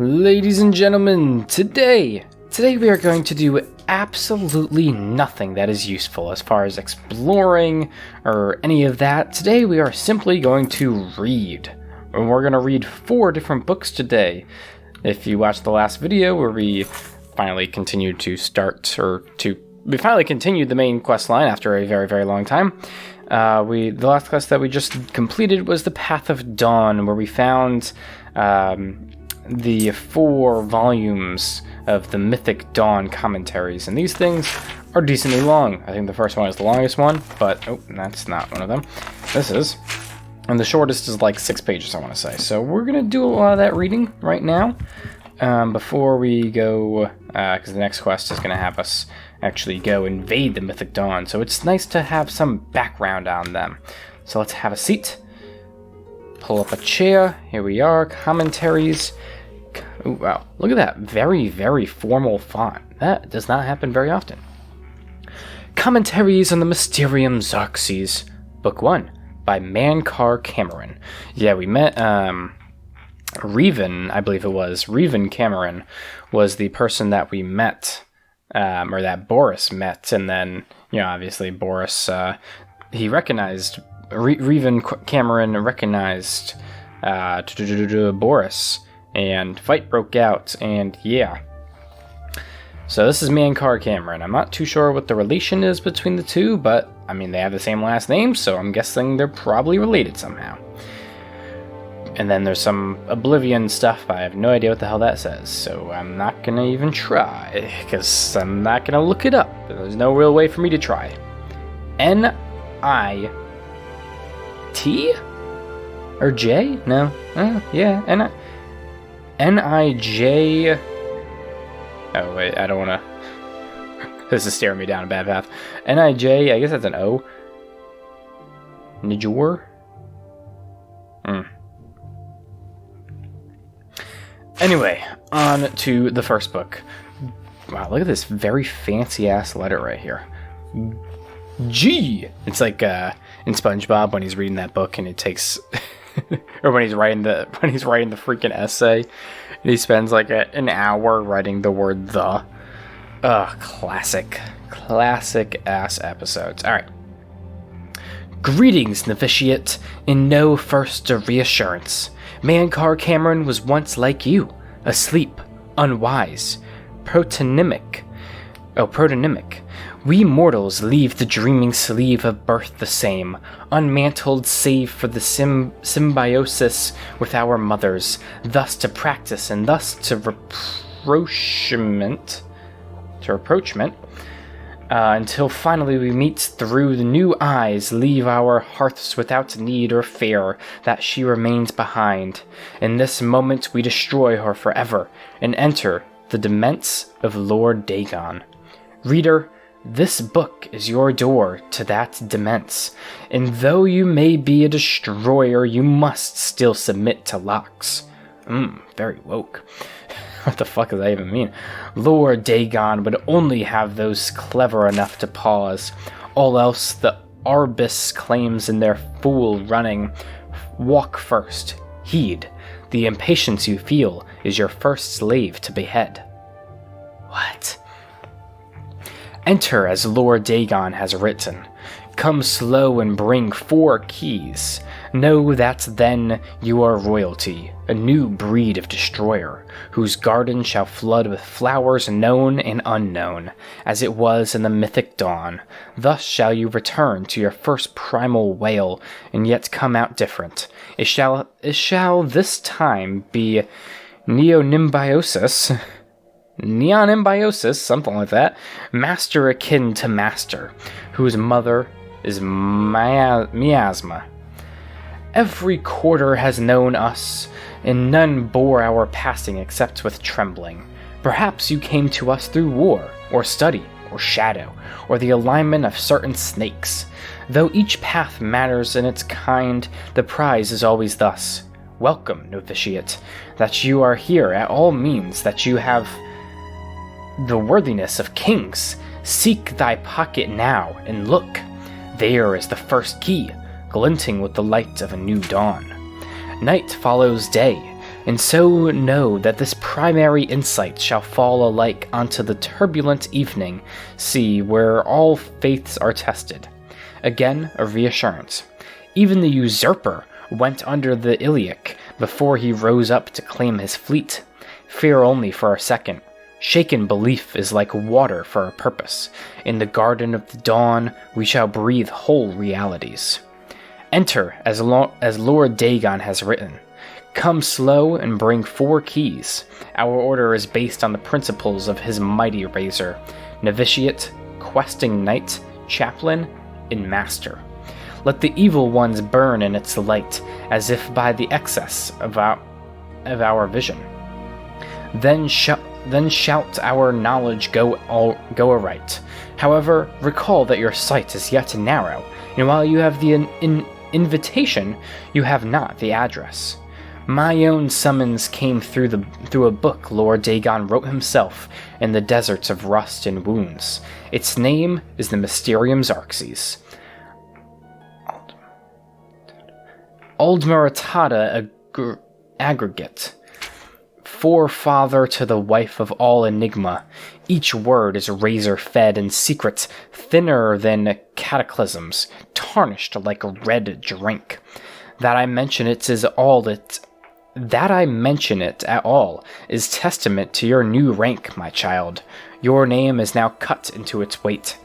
Ladies and gentlemen, today we are going to do absolutely nothing that is useful as far as exploring or any of that. Today we are simply going to read. And we're going to read 4 different books today. If you watched the last video where we finally continued the main quest line after a very, very long time. The last quest that we just completed was the Path of Dawn, where we found the 4 volumes of the Mythic Dawn Commentaries, and these things are decently long. I think the first one is the longest one, but that's not one of them. This is. And the shortest is like 6 pages, I want to say. So we're going to do a lot of that reading right now before we go, because the next quest is going to have us actually go invade the Mythic Dawn. So it's nice to have some background on them. So let's have a seat. Pull up a chair. Here we are. Commentaries. Ooh, wow. Look at that. Very, very formal font. That does not happen very often. Commentaries on the Mysterium Xerxes. Book 1 by Mankar Cameron. Yeah, we met Reven, I believe it was. Reven Cameron was the person that we met, or that Boris met. And then, obviously Boris, he recognized, Reven Cameron recognized Boris. And fight broke out, and yeah. So this is Mankar Cameron. I'm not too sure what the relation is between the two, but, they have the same last name, so I'm guessing they're probably related somehow. And then there's some Oblivion stuff. I have no idea what the hell that says, so I'm not gonna even try, because I'm not gonna look it up. There's no real way for me to try. N-I-T? Or J? No. Yeah, N-I-J... Oh, wait, I don't want to... This is staring me down a bad path. N-I-J, I guess that's an O. Nijor? Anyway, on to the first book. Wow, look at this very fancy-ass letter right here. G! It's like in SpongeBob when he's reading that book and it takes... or when he's writing the freaking essay, and he spends like an hour writing the word "the." Classic ass episodes. All right. Greetings, novitiate. In no first reassurance, Mankar Cameron was once like you, asleep, unwise, protonymic. We mortals leave the dreaming sleeve of birth the same, unmantled save for the symbiosis with our mothers, thus to practice and thus to rapprochement, until finally we meet through the new eyes, leave our hearths without need or fear that she remains behind. In this moment we destroy her forever and enter the demesne of Lord Dagon. Reader, this book is your door to that demesne, and though you may be a destroyer, you must still submit to locks. Very woke. What the fuck does that even mean? Lord Dagon would only have those clever enough to pause. All else the Arbus claims in their fool running. Walk first. Heed. The impatience you feel is your first slave to behead. What? Enter as Lord Dagon has written. Come slow and bring 4 keys. Know that then you are royalty, a new breed of destroyer, whose garden shall flood with flowers known and unknown, as it was in the Mythic Dawn. Thus shall you return to your first primal wail, and yet come out different. It shall this time be neonymbiosis, something like that, master akin to master, whose mother is miasma. Every quarter has known us, and none bore our passing except with trembling. Perhaps you came to us through war, or study, or shadow, or the alignment of certain snakes. Though each path matters in its kind, the prize is always thus. Welcome, novitiate. That you are here at all means that you have the worthiness of kings. Seek thy pocket now, and look. There is the first key, glinting with the light of a new dawn. Night follows day. And so know that this primary insight shall fall alike onto the turbulent evening sea where all faiths are tested. Again, a reassurance. Even the usurper went under the Iliac before he rose up to claim his fleet. Fear only for a second. Shaken belief is like water for a purpose. In the garden of the dawn, we shall breathe whole realities. Enter as Lord Dagon has written. Come slow and bring 4 keys. Our order is based on the principles of his mighty razor: novitiate, questing knight, chaplain, and master. Let the evil ones burn in its light, as if by the excess of our vision. Then shout our knowledge go aright. However, recall that your sight is yet narrow, and while you have the invitation, you have not the address. My own summons came through a book Lord Dagon wrote himself in the deserts of rust and wounds. Its name is the Mysterium Xerxes. Aldmaratada aggregate. Forefather to the wife of all enigma. Each word is razor-fed and secret, thinner than cataclysms, tarnished like a red drink. That I mention it at all is testament to your new rank, my child. Your name is now cut into its weight.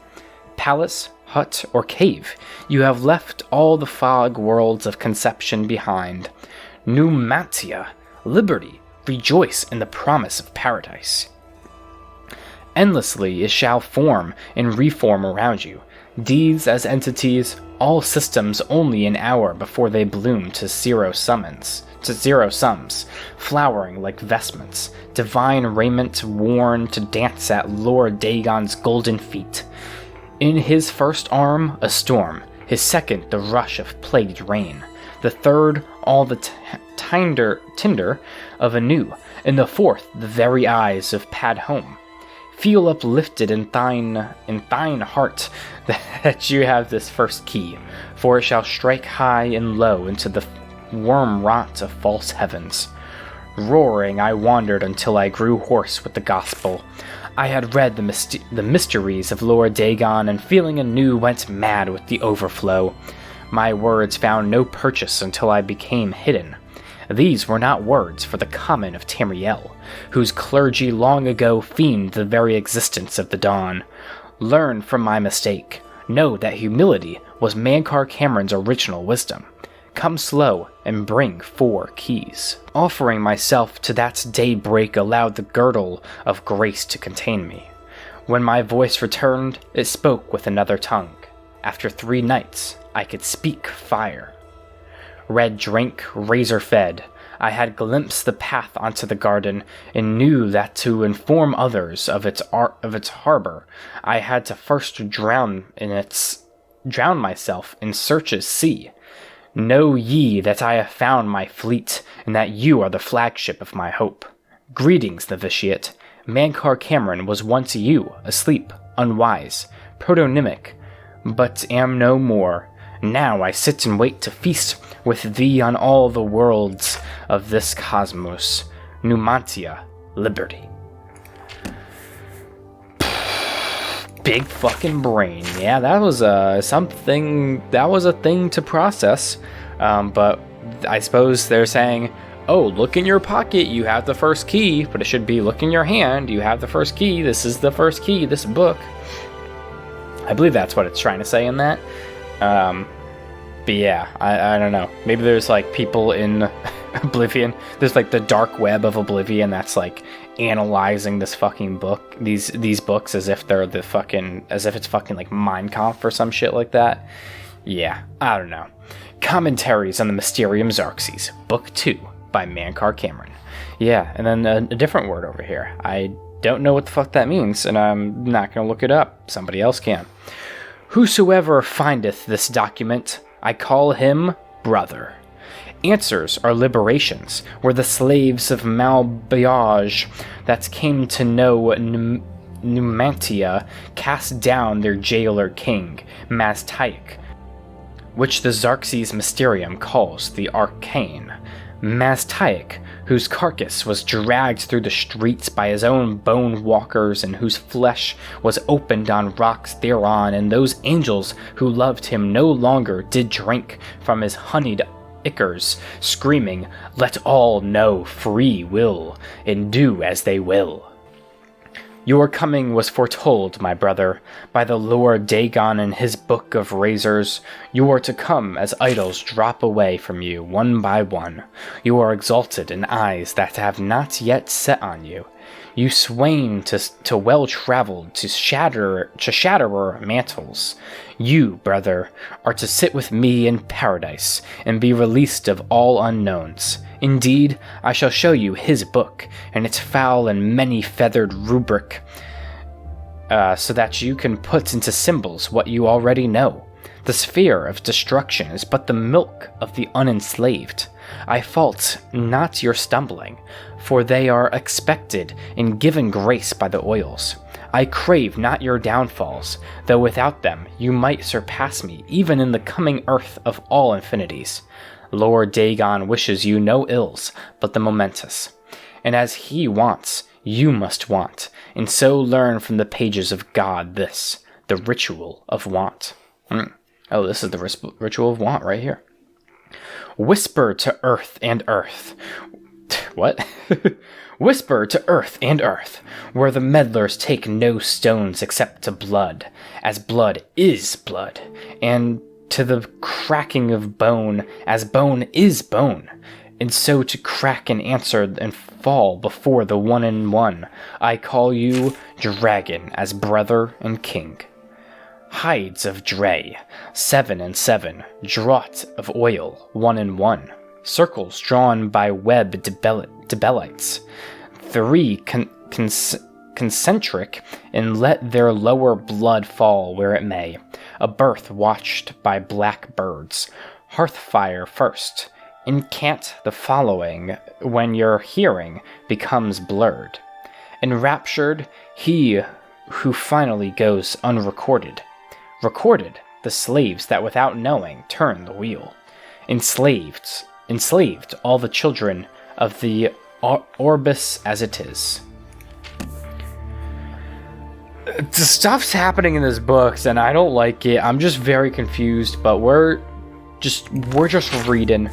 Palace, hut, or cave, you have left all the fog worlds of conception behind. Numancia Liberty, rejoice in the promise of paradise. Endlessly it shall form and reform around you, deeds as entities, all systems only an hour before they bloom to zero sums, flowering like vestments, divine raiment worn to dance at Lord Dagon's golden feet. In his first arm, a storm, his second, the rush of plagued rain, the third, all the tinder of a new, and the fourth, the very eyes of Pad Home. Feel uplifted in thine heart that you have this first key, for it shall strike high and low into the worm rot of false heavens. Roaring, I wandered until I grew hoarse with the gospel. I had read the mysteries of Lord Dagon, and feeling anew went mad with the overflow. My words found no purchase until I became hidden. These were not words for the common of Tamriel, whose clergy long ago fiend the very existence of the dawn. Learn from my mistake. Know that humility was Mankar Cameron's original wisdom. Come slow and bring 4 keys. Offering myself to that daybreak allowed the girdle of grace to contain me. When my voice returned, it spoke with another tongue. After 3 nights, I could speak fire. Red drink, razor fed, I had glimpsed the path onto the garden, and knew that to inform others of its harbor, I had to first drown myself in Search's sea. Know ye that I have found my fleet, and that you are the flagship of my hope. Greetings, novitiate. Mankar Cameron was once you, asleep, unwise, protonymic, but am no more. Now I sit and wait to feast with thee on all the worlds of this cosmos. Numancia Liberty. Big fucking brain. Yeah, that was a thing to process. But I suppose they're saying, oh, look in your pocket, you have the first key, but it should be look in your hand, you have the first key, this is the first key, this book. I believe that's what it's trying to say in that. But yeah, I don't know. Maybe there's like people in Oblivion. There's like the dark web of Oblivion that's like analyzing this fucking book, these books as if it's fucking like Mein Kampf or some shit like that. Yeah, I don't know. Commentaries on the Mysterium Xerxes, Book 2 by Mankar Cameron. Yeah, and then a different word over here. I don't know what the fuck that means, and I'm not gonna look it up. Somebody else can. Whosoever findeth this document, I call him brother. Answers are liberations, were the slaves of Malbayage that came to know Numantia cast down their jailer king, Maztaic, which the Xerxes Mysterium calls the Arcane. Maztaic, whose carcass was dragged through the streets by his own bone walkers, and whose flesh was opened on rocks thereon, and those angels who loved him no longer did drink from his honeyed ichors, screaming, "Let all know free will, and do as they will." Your coming was foretold, my brother, by the Lord Dagon in his book of razors. You are to come as idols drop away from you, one by one. You are exalted in eyes that have not yet set on you. You swain to well-traveled, to shatterer mantles. You, brother, are to sit with me in paradise, and be released of all unknowns. Indeed, I shall show you his book, and its foul and many-feathered rubric, so that you can put into symbols what you already know. The sphere of destruction is but the milk of the unenslaved. I fault not your stumbling, for they are expected and given grace by the oils. I crave not your downfalls, though without them you might surpass me, even in the coming earth of all infinities. Lord Dagon wishes you no ills, but the momentous. And as he wants, you must want, and so learn from the pages of God this, the ritual of want. Oh, this is the ritual of want right here. Whisper to earth and earth. What? Whisper to earth and earth, where the meddlers take no stones except to blood, as blood is blood, and to the cracking of bone, as bone is bone, and so to crack and answer and fall before the one in one. I call you dragon as brother and king. Hides of dray, 7 and 7, draught of oil, 1 and 1. Circles drawn by web debelites, 3 concentric, and let their lower blood fall where it may. A birth watched by black birds. Hearth fire first. Incant the following when your hearing becomes blurred. Enraptured, he who finally goes unrecorded. Recorded, the slaves that without knowing turn the wheel. Enslaved all the children of the Orbis as it is. The stuff's happening in this book, and I don't like it. I'm just very confused, but we're just reading.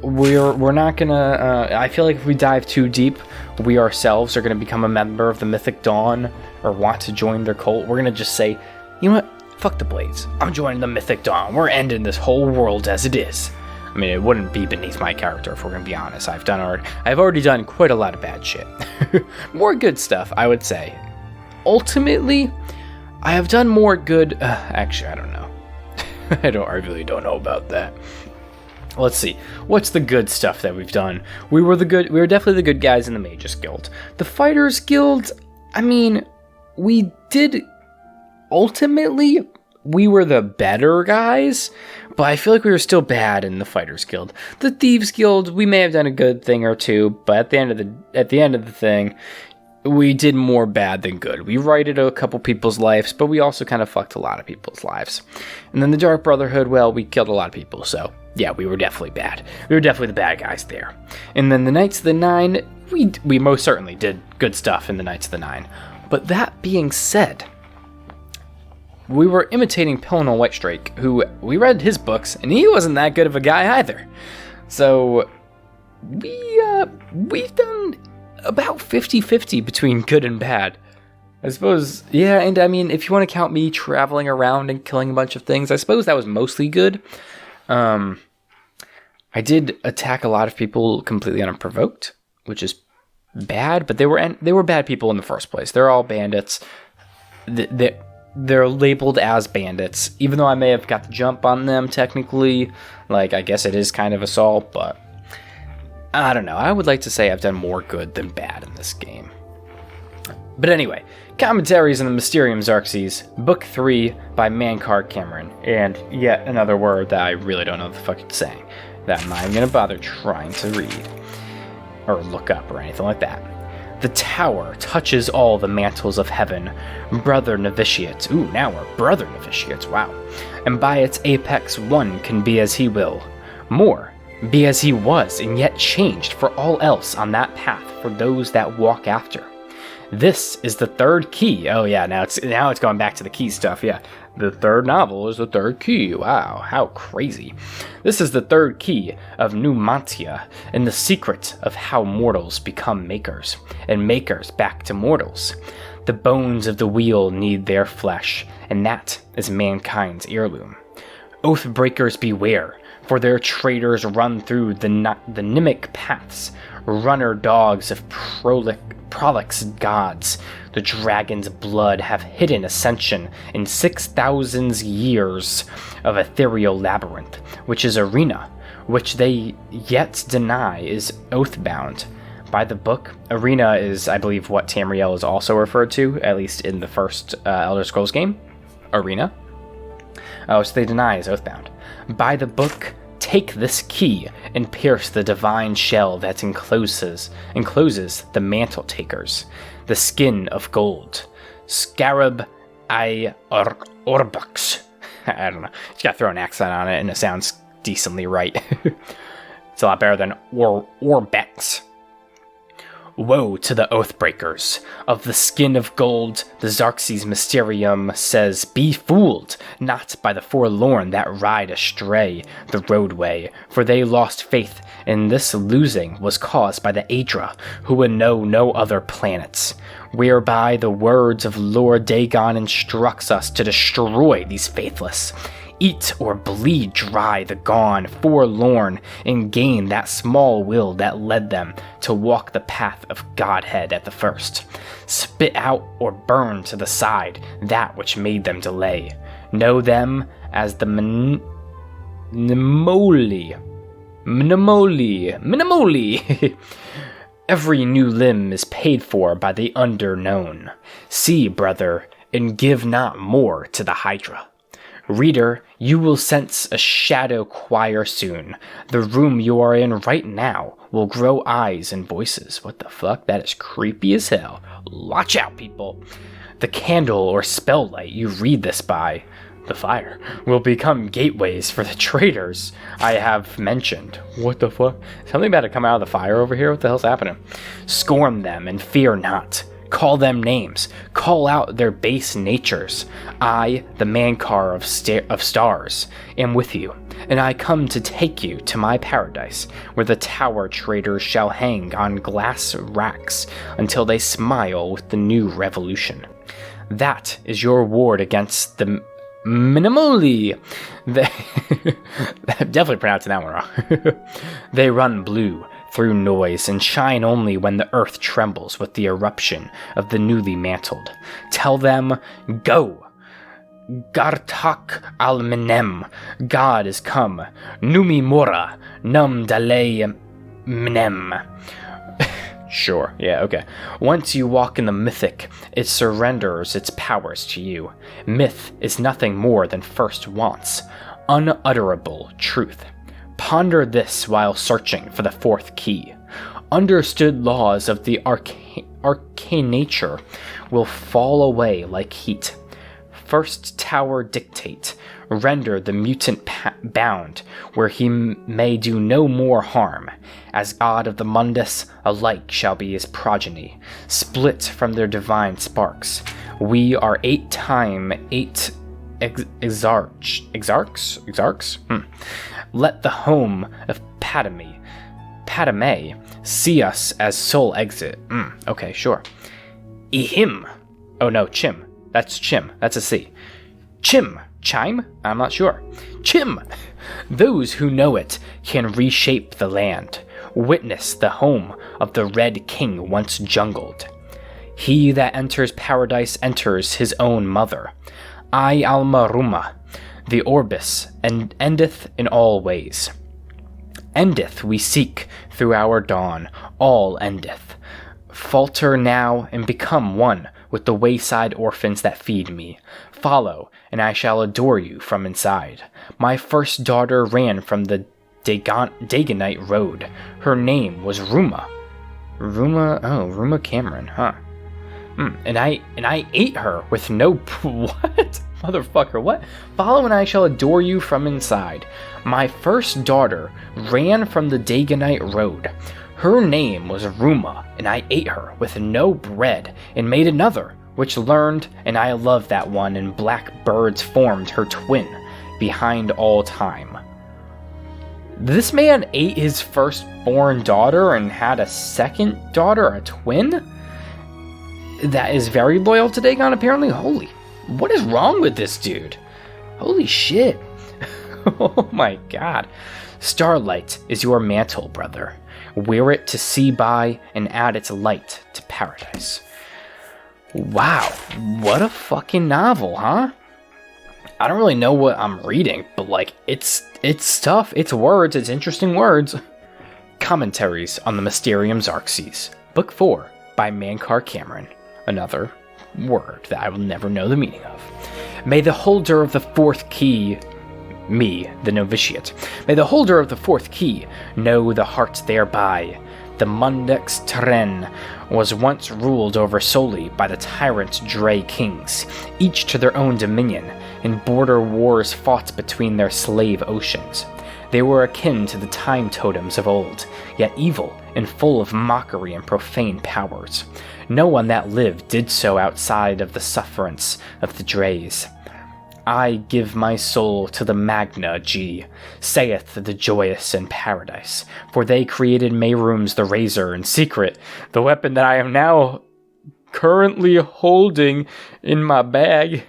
We're not gonna. I feel like if we dive too deep, we ourselves are gonna become a member of the Mythic Dawn or want to join their cult. We're gonna just say, you know what? Fuck the Blades. I'm joining the Mythic Dawn. We're ending this whole world as it is. I mean, it wouldn't be beneath my character if we're gonna be honest. I've already done quite a lot of bad shit. More good stuff, I would say. Ultimately, I have done more good. Actually, I don't know. I really don't know about that. Let's see. What's the good stuff that we've done? We were definitely the good guys in the Magus Guild. The Fighters Guild, I mean, ultimately, we were the better guys, but I feel like we were still bad in the Fighters Guild. The Thieves Guild, we may have done a good thing or two, but at the end of the thing, we did more bad than good. We righted a couple people's lives, but we also kind of fucked a lot of people's lives. And then the Dark Brotherhood, well, we killed a lot of people, so yeah, we were definitely bad. We were definitely the bad guys there. And then the Knights of the Nine, we most certainly did good stuff in the Knights of the Nine. But that being said, we were imitating Pillinal Whitestrake, who we read his books, and he wasn't that good of a guy either. So we've done about 50-50 between good and bad. I suppose, yeah, and I mean, if you want to count me traveling around and killing a bunch of things, I suppose that was mostly good. I did attack a lot of people completely unprovoked, which is bad, but they were bad people in the first place. They're all bandits. They're labeled as bandits, even though I may have got the jump on them technically. Like, I guess it is kind of assault, but I don't know. I would like to say I've done more good than bad in this game. But anyway, Commentaries on the Mysterium Xerxes, Book 3 by Mankar Cameron, and yet another word that I really don't know what the fuck it's saying, that I'm not even going to bother trying to read, or look up, or anything like that. The tower touches all the mantles of heaven, brother novitiates. Ooh, now we're brother novitiates, wow. And by its apex one can be as he will. More, be as he was, and yet changed for all else on that path for those that walk after. This is the third key. Oh yeah, now it's going back to the key stuff, yeah. The third novel is the third key. Wow, how crazy. This is the third key of Numancia, and the secret of how mortals become makers, and makers back to mortals. The bones of the wheel need their flesh, and that is mankind's heirloom. Oathbreakers beware, for their traitors run through the mimic paths, runner dogs of prolix gods. The dragon's blood have hidden ascension in 6,000 years of ethereal labyrinth, which is arena, which they yet deny is oathbound. By the book, arena is, I believe, what Tamriel is also referred to, at least in the first Elder Scrolls game. Arena. Oh, so they deny is oathbound. By the book, take this key and pierce the divine shell that encloses the mantle takers, the skin of gold. Scarab Orbux. I don't know. Just gotta throw an accent on it and it sounds decently right. It's a lot better than Orbex. Woe to the Oathbreakers. Of the skin of gold, the Xerxes Mysterium says, be fooled, not by the forlorn that ride astray the roadway, for they lost faith, and this losing was caused by the Aedra, who would know no other planets, whereby the words of Lord Dagon instructs us to destroy these faithless. Eat or bleed dry the gone, forlorn, and gain that small will that led them to walk the path of Godhead at the first. Spit out or burn to the side that which made them delay. Know them as the Mnemoli. Every new limb is paid for by the underknown. See, brother, and give not more to the Hydra. Reader, you will sense a shadow choir soon. The room you are in right now will grow eyes and voices. What the fuck? That is creepy as hell. Watch out, people. The candle or spell light you read this by, the fire, will become gateways for the traitors I have mentioned. What the fuck? Something about to come out of the fire over here? What the hell's happening? Scorn them and fear not. Call them names. Call out their base natures. I, the Mankar of stars, am with you, and I come to take you to my paradise, where the tower traders shall hang on glass racks until they smile with the new revolution. That is your ward against the Minimally. Definitely pronouncing that one wrong. They run blue through noise and shine only when the earth trembles with the eruption of the newly mantled. Tell them, go! Gartak al-Menem, God is come. Numi Mora, Num Dalei Mnem. Sure, yeah, okay. Once you walk in the mythic, it surrenders its powers to you. Myth is nothing more than first wants, unutterable truth. Ponder this while searching for the fourth key. Understood laws of the arcane nature will fall away like heat. First tower dictate, render the mutant bound, where he may do no more harm. As god of the mundus, alike shall be his progeny, split from their divine sparks. We are 8 times 8 exarchs? Let the home of Padme see us as sole exit. Okay, sure. Ihim. Oh no, Chim. That's Chim. That's a C. Chim. Chime? I'm not sure. Chim! Those who know it can reshape the land. Witness the home of the Red King once jungled. He that enters paradise enters his own mother. I Almaruma, the Orbis, and endeth in all ways. Endeth we seek through our dawn, all endeth. Falter now and become one with the wayside orphans that feed me. Follow, and I shall adore you from inside. My first daughter ran from the Dagonite road. Her name was Ruma. Ruma Cameron, huh? And I ate her with no what? Motherfucker, what? Follow and I shall adore you from inside. My first daughter ran from the Dagonite road. Her name was Ruma, and I ate her with no bread, and made another, which learned, and I loved that one, and black birds formed her twin, behind all time. This man ate his firstborn daughter and had a second daughter, a twin? That is very loyal to Dagon, apparently. Holy, what is wrong with this dude? Holy shit. Oh my god. Starlight is your mantle, brother. Wear it to see by and add its light to paradise. Wow, what a fucking novel, huh? I don't really know what I'm reading, but like, it's stuff, it's words, it's interesting words. Commentaries on the Mysterium Xerxes, Book 4 by Mankar Cameron. Another word that I will never know the meaning of. May the holder of the fourth key, me, the novitiate, may the holder of the fourth key know the heart thereby. The Mundex Tren was once ruled over solely by the tyrant Dre kings, each to their own dominion, and border wars fought between their slave oceans. They were akin to the time totems of old, yet evil and full of mockery and profane powers. No one that lived did so outside of the sufferance of the Dre's. I give my soul to the Magna G, saith the joyous in paradise, for they created Meyrooms the Razor in secret, the weapon that I am now currently holding in my bag.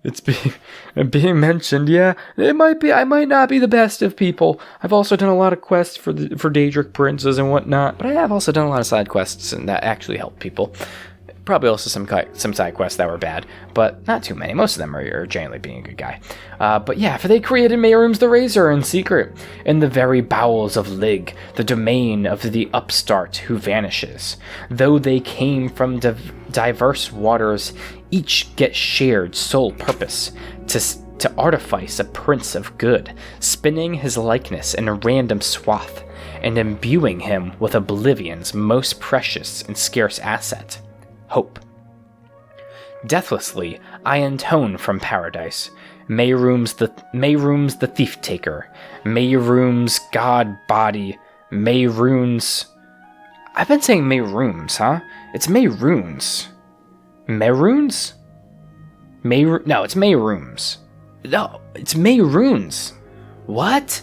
It's being mentioned, yeah. I might not be the best of people. I've also done a lot of quests for Daedric princes and whatnot, but I have also done a lot of side quests and that actually help people. Probably also some side quests that were bad, but not too many. Most of them are generally being a good guy. But yeah, for they created Meyrooms the Razor in secret, in the very bowels of Lig, the domain of the upstart who vanishes. Though they came from diverse waters, each get shared sole purpose, to artifice a prince of good, spinning his likeness in a random swath, and imbuing him with oblivion's most precious and scarce asset, hope. Deathlessly, I intone from paradise. Meyrooms the thief taker. Meyrooms god body. Meyrooms. I've been saying Meyrooms, huh? It's Meyroons. Meyroons? No, it's Meyrooms. No, it's Meyroons. What?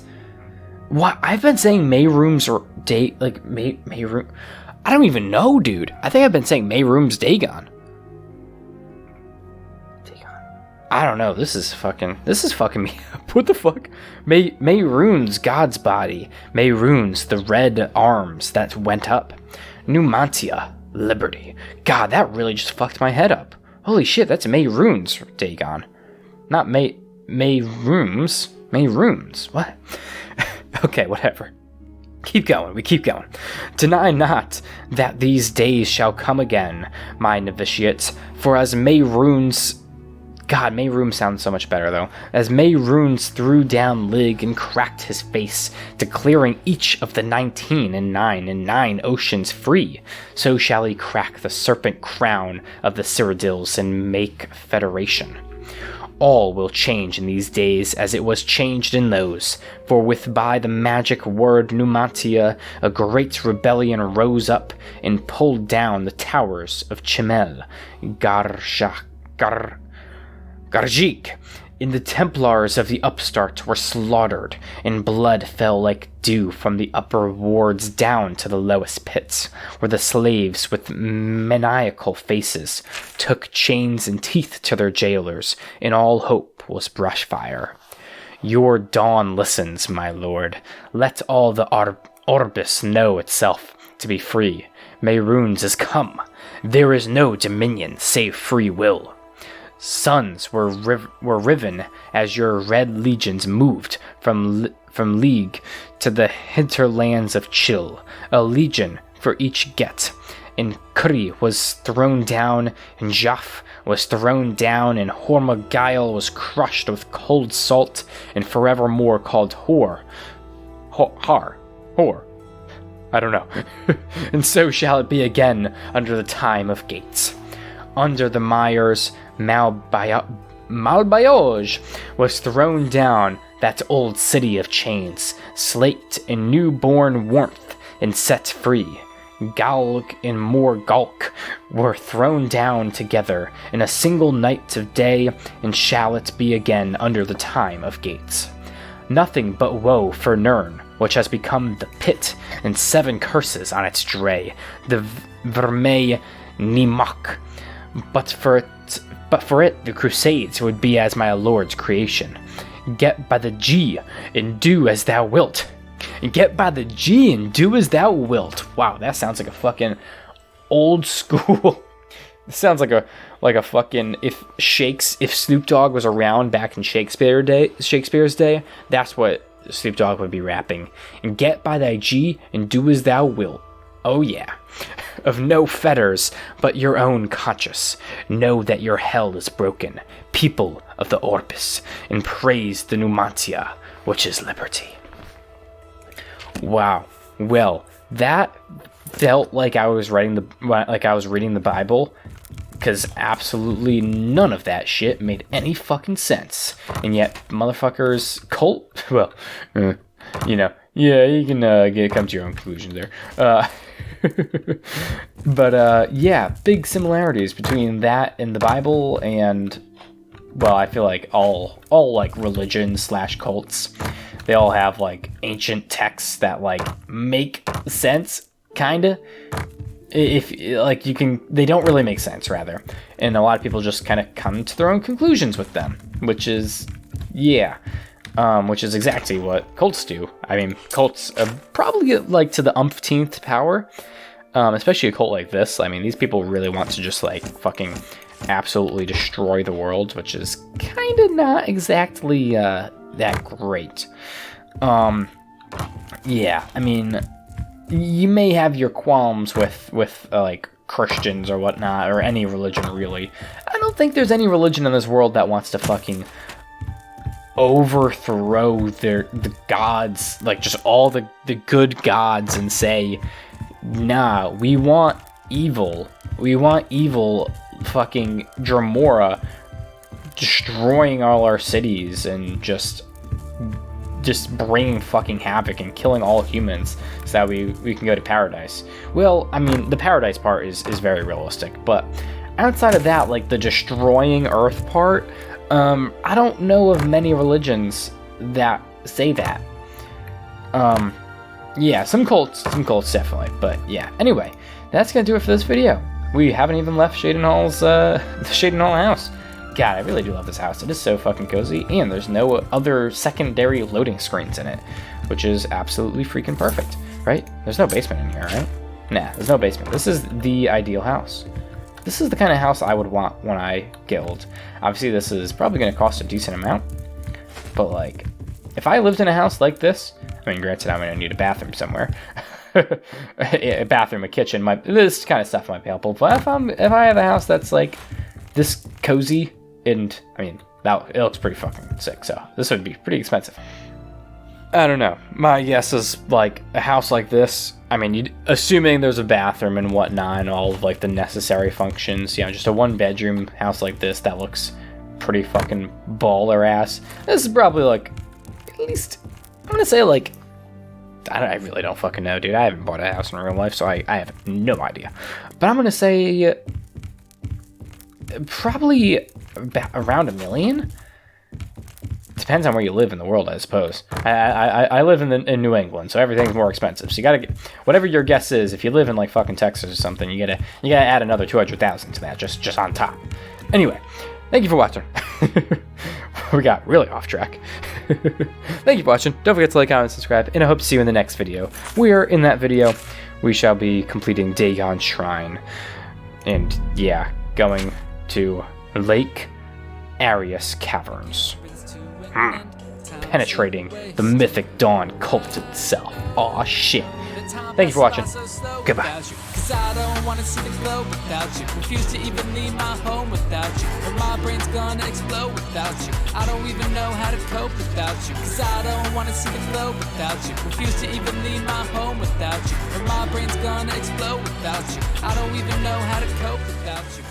What? I've been saying Meyrooms or Meyroom. I don't even know, dude. I think I've been saying Meyrooms Dagon. I don't know. This is fucking me up. What the fuck? Meyroons God's body. Meyroons the red arms that went up. Numancia Liberty. God, that really just fucked my head up. Holy shit, that's Meyroons Dagon. Not Meyrooms. Meyroons. What? Okay, whatever. Keep going, we keep going. Deny not that these days shall come again, my novitiates, for as Meyroons... God, Meyroom sounds so much better, though. As Meyroons threw down Lig and cracked his face, declaring each of the 19 and 9 and 9 oceans free, so shall he crack the serpent crown of the Cyrodiils and make federation. All will change in these days as it was changed in those, for with by the magic word Numancia a great rebellion rose up and pulled down the towers of Chimel, Garjik, and the Templars of the upstart were slaughtered, and blood fell like dew from the upper wards down to the lowest pits, where the slaves with maniacal faces took chains and teeth to their jailers, and all hope was brushfire. Your dawn listens, my lord. Let all the Orbis know itself to be free. Meyroons is come. There is no dominion save free will. Suns were riven as your red legions moved from League to the hinterlands of Chill, a legion for each get. And Kuri was thrown down, and Jaf was thrown down, and Hormagail was crushed with cold salt, and forevermore called Hor. I don't know. And so shall it be again under the time of gates. Under the mires, Malbayoj was thrown down, that old city of chains, slaked in newborn warmth and set free. Galg and Morgalk were thrown down together in a single night of day, and shall it be again under the time of gates. Nothing but woe for Nirn, which has become the pit, and 7 curses on its dray, the Vermei Nimok. But for it, the Crusades would be as my lord's creation. Get by the G, and do as thou wilt. Get by the G, and do as thou wilt. Wow, that sounds like a fucking old school. It sounds like a fucking if Snoop Dogg was around back in Shakespeare's day, that's what Snoop Dogg would be rapping. And get by thy G, and do as thou wilt. Oh yeah. Of no fetters, but your own conscience. Know that your hell is broken, people of the Orbis, and praise the Numancia, which is liberty. Wow. Well, that felt like I was reading the Bible, because absolutely none of that shit made any fucking sense. And yet, motherfuckers, cult. Well, yeah, you can come to your own conclusion there. But yeah, big similarities between that and the Bible, and well, I feel like all like religions / cults, they all have like ancient texts that like make sense, kinda. If like they don't really make sense, rather, and a lot of people just kind of come to their own conclusions with them, which is exactly what cults do. I mean, cults are probably like to the umpteenth power, especially a cult like this. I mean, these people really want to just like fucking absolutely destroy the world, which is kind of not exactly that great. Yeah, I mean, you may have your qualms with like Christians or whatnot, or any religion really. I don't think there's any religion in this world that wants to fucking overthrow the gods, like just all the good gods, and say, nah, we want evil fucking Dremora destroying all our cities and just bringing fucking havoc and killing all humans so that we can go to paradise. Well, I mean, the paradise part is very realistic, but outside of that, like the destroying Earth part, I don't know of many religions that say that. Yeah, some cults definitely, but yeah. Anyway, that's gonna do it for this video. We haven't even left the Shaden Hall house. God, I really do love this house. It is so fucking cozy, and there's no other secondary loading screens in it, which is absolutely freaking perfect, right? There's no basement in here, right? Nah, there's no basement. This is the ideal house. This is the kind of house I would want when I get old. Obviously, this is probably going to cost a decent amount, but like, if I lived in a house like this, I mean, granted, I'm going to need a bathroom somewhere. A bathroom, a kitchen, this kind of stuff might be helpful. But if I have a house that's like this cozy, and I mean, it looks pretty fucking sick, so this would be pretty expensive. I don't know. My guess is like a house like this, I mean, assuming there's a bathroom and whatnot and all of like the necessary functions, just a 1-bedroom house like this that looks pretty fucking baller ass. This is probably like, at least, I'm gonna say like, I really don't fucking know, dude. I haven't bought a house in real life, so I have no idea. But I'm gonna say probably around $1 million. Depends on where you live in the world, I suppose. I live in New England, so everything's more expensive. So you gotta get whatever your guess is. If you live in like fucking Texas or something, you gotta add another 200,000 to that, just on top. Anyway, thank you for watching. We got really off track. Thank you for watching. Don't forget to like, comment, and subscribe, and I hope to see you in the next video. In that video, we shall be completing Dagon's Shrine, and yeah, going to Lake Arius Caverns. Penetrating the Mythic Dawn cult itself. Aw, shit. Thank you for watching. Goodbye. Cause I don't wanna see the glow without you. Refuse to even leave my home without you. But my brain's gonna explode without you. I don't even know how to cope without you. Cause I don't wanna see the glow without you. Refuse to even leave my home without you. But my brain's gonna explode without you. I don't even know how to cope without you.